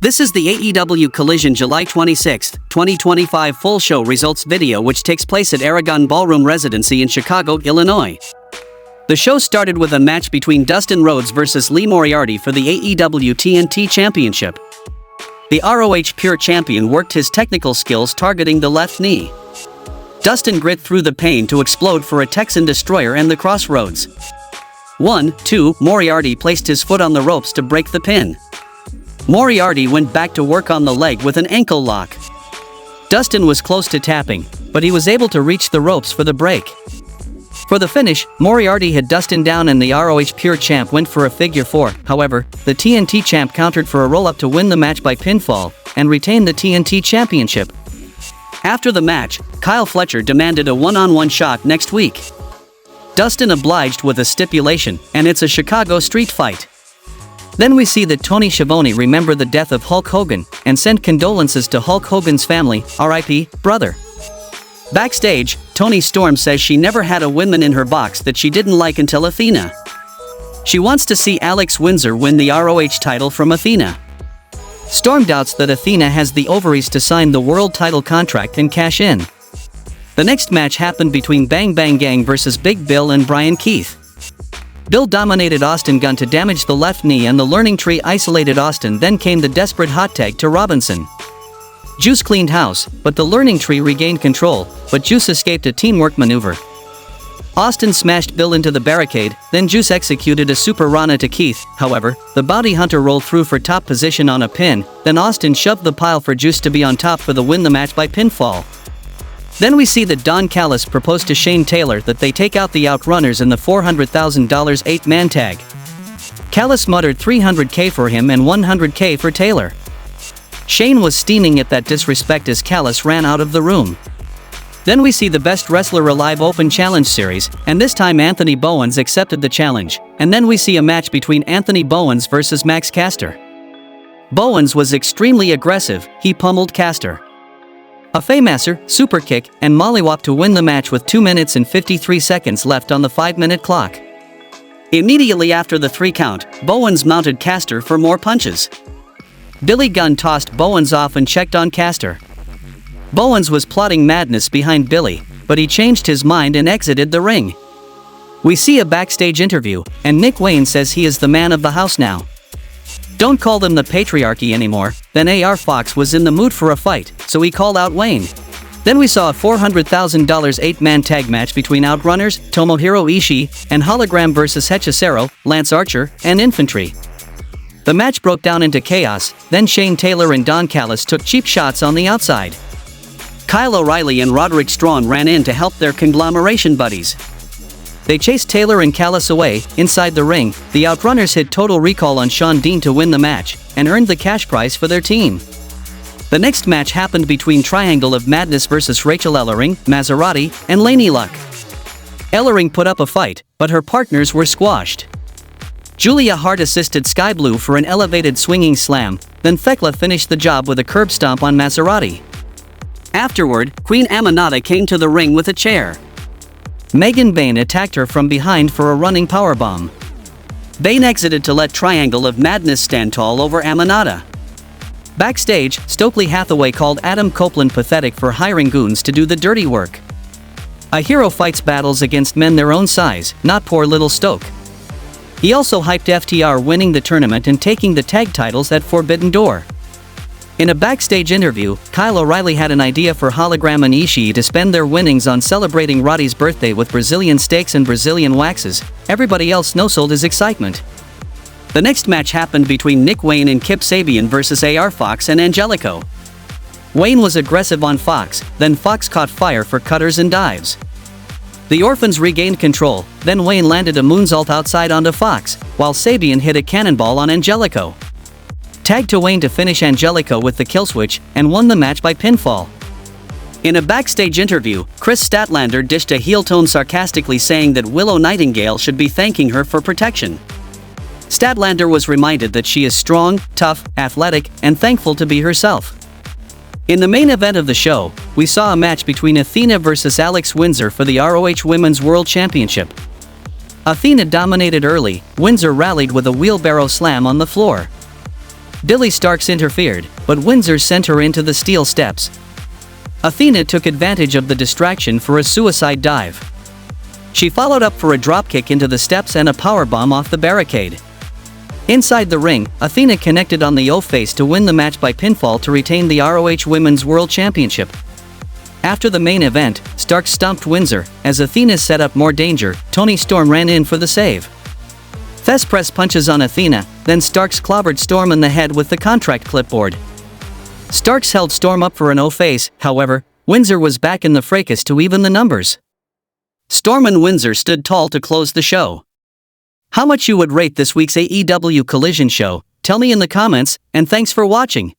This is the AEW Collision July 26, 2025 full show results video which takes place at Aragon Ballroom Residency in Chicago, Illinois. The show started with a match between Dustin Rhodes versus Lee Morardi for the AEW TNT Championship. The ROH Pure Champion worked his technical skills targeting the left knee. Dustin grit through the pain to explode for a Texan Destroyer and the Crossroads. 1, 2, Moriarty placed his foot on the ropes to break the pin. Moriarty went back to work on the leg with an ankle lock. Dustin was close to tapping, but he was able to reach the ropes for the break. For the finish, Moriarty had Dustin down and the ROH Pure Champ went for a figure 4, however, the TNT Champ countered for a roll-up to win the match by pinfall, and retain the TNT Championship. After the match, Kyle Fletcher demanded a one-on-one shot next week. Dustin obliged with a stipulation, and it's a Chicago street fight. Then we see that Tony Schiavone remember the death of Hulk Hogan, and send condolences to Hulk Hogan's family, RIP, brother. Backstage, Tony Storm says she never had a woman in her box that she didn't like until Athena. She wants to see Alex Windsor win the ROH title from Athena. Storm doubts that Athena has the ovaries to sign the world title contract and cash in. The next match happened between Bang Bang Gang versus Big Bill and Brian Keith. Bill dominated Austin Gunn to damage the left knee and the Learning Tree isolated Austin, then came the desperate hot tag to Robinson. Juice cleaned house, but the Learning Tree regained control, but Juice escaped a teamwork maneuver. Austin smashed Bill into the barricade, then Juice executed a Super Rana to Keith, however, the Bounty Hunter rolled through for top position on a pin, then Austin shoved the pile for Juice to be on top for the win the match by pinfall. Then we see that Don Callis proposed to Shane Taylor that they take out the Outrunners in the $400,000 8-man tag. Callis muttered $300K for him and $100K for Taylor. Shane was steaming at that disrespect as Callis ran out of the room. Then we see the Best Wrestler Alive Open Challenge Series, and this time Anthony Bowens accepted the challenge, and then we see a match between Anthony Bowens versus Max Caster. Bowens was extremely aggressive, he pummeled Caster. A Faymaster, Superkick, and Mollywop to win the match with 2 minutes and 53 seconds left on the 5-minute clock. Immediately after the 3 count, Bowens mounted Caster for more punches. Billy Gunn tossed Bowens off and checked on Caster. Bowens was plotting madness behind Billy, but he changed his mind and exited the ring. We see a backstage interview, and Nick Wayne says he is the man of the house now. Don't call them the patriarchy anymore. Then AR Fox was in the mood for a fight, so he called out Wayne. Then we saw a $400,000 8-man tag match between Outrunners, Tomohiro Ishii, and Hologram versus Hetchesero, Lance Archer, and Infantry. The match broke down into chaos, then Shane Taylor and Don Callis took cheap shots on the outside. Kyle O'Reilly and Roderick Strong ran in to help their conglomeration buddies. They chased Taylor and Callis away. Inside the ring, the Outrunners hit Total Recall on Sean Dean to win the match, and earned the cash prize for their team. The next match happened between Triangle of Madness versus Rachel Ellering, Maserati, and Laney Luck. Ellering put up a fight, but her partners were squashed. Julia Hart assisted Sky Blue for an elevated swinging slam, then Thekla finished the job with a curb stomp on Maserati. Afterward, Queen Aminata came to the ring with a chair. Megan Bayne attacked her from behind for a running powerbomb. Bayne exited to let Triangle of Madness stand tall over Aminata. Backstage, Stokely Hathaway called Adam Copeland pathetic for hiring goons to do the dirty work. A hero fights battles against men their own size, not poor little Stoke. He also hyped FTR winning the tournament and taking the tag titles at Forbidden Door. In a backstage interview, Kyle O'Reilly had an idea for Hologram and Ishii to spend their winnings on celebrating Roddy's birthday with Brazilian steaks and Brazilian waxes. Everybody else no-sold his excitement. The next match happened between Nick Wayne and Kip Sabian versus AR Fox and Angelico. Wayne was aggressive on Fox, then Fox caught fire for cutters and dives. The Orphans regained control, then Wayne landed a moonsault outside onto Fox, while Sabian hit a cannonball on Angelico. Tagged to Wayne to finish Angelico with the killswitch, and won the match by pinfall. In a backstage interview, Chris Statlander dished a heel tone sarcastically saying that Willow Nightingale should be thanking her for protection. Statlander was reminded that she is strong, tough, athletic, and thankful to be herself. In the main event of the show, we saw a match between Athena versus Alex Windsor for the ROH Women's World Championship. Athena dominated early, Windsor rallied with a wheelbarrow slam on the floor. Billy Starks interfered, but Windsor sent her into the steel steps. Athena took advantage of the distraction for a suicide dive. She followed up for a dropkick into the steps and a powerbomb off the barricade. Inside the ring, Athena connected on the O-face to win the match by pinfall to retain the ROH Women's World Championship. After the main event, Starks stomped Windsor. As Athena set up more danger, Toni Storm ran in for the save. Thesz pressed punches on Athena, then Starks clobbered Storm in the head with the contract clipboard. Starks held Storm up for an O-face, however, Windsor was back in the fracas to even the numbers. Storm and Windsor stood tall to close the show. How much you would rate this week's AEW Collision show? Tell me in the comments, and thanks for watching.